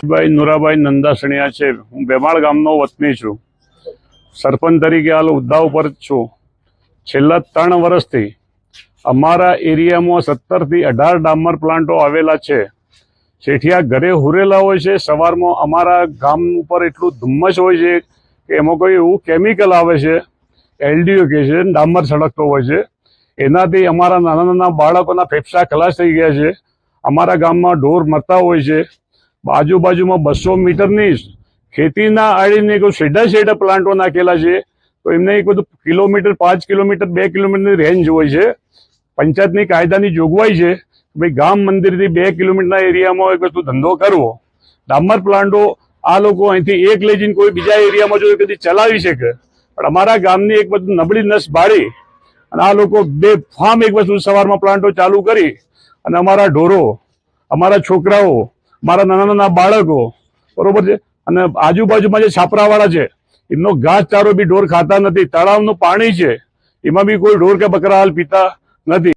ભાઈ નુરાભાઈ નંદાસણિયા છે। હું બેમાળ ગામનો વતની છું। સરપંચ તરીકે હાલ હોદ્દા ઉપર છું। છેલ્લા 3 વર્ષથી અમારા એરિયામાં 17 થી 18 ડામર પ્લાન્ટો આવેલા છે। શેઠિયા ઘરે હુરેલા હોય છે। સવારમાં અમારા ગામ ઉપર એટલું ધુમ્મસ હોય છે કે એમાં કોઈ એવું કેમિકલ આવે છે, એલડીઓ કહે છે, ડામર સળગતો હોય છે। એનાથી અમારા નાના નાના બાળકોના ફેફસા ખલાસ થઈ ગયા છે। અમારા ગામમાં ઢોર મરતા હોય છે। આજુબાજુમાં 200 મીટરની ખેતીના આડીને કોઈ છેડા પ્લાન્ટો નાખેલા છે, તો એમને એક બધું કિલોમીટર 5 કિલોમીટર 2 કિલોમીટરની રેન્જ હોય છે। પંચાયતની કાયદાની જોગવાઈ છે ભાઈ ગામ મંદિરથી 2 કિલોમીટરના એરિયામાં એક વસ્તુ ધંધો કરવો। ડામર પ્લાન્ટો આ લોકો અહીંથી એક લઈ જઈને કોઈ બીજા એરિયામાં જો કદી ચલાવી શકે, પણ અમારા ગામની એક બધું નબળી નસ બાળી અને આ લોકો બેફામ એક વસ્તુ સવારમાં પ્લાન્ટો ચાલુ કરી અને અમારા ઢોરો, અમારા છોકરાઓ, મારા નાના નાના બાળકો, બરોબર છે, અને આજુબાજુમાં જે છાપરાવાળા છે એમનો ઘાસચારો બી ઢોર ખાતા નથી। તળાવનું પાણી છે એમાં બી કોઈ ઢોર કે બકરા હાલ પીતા નથી।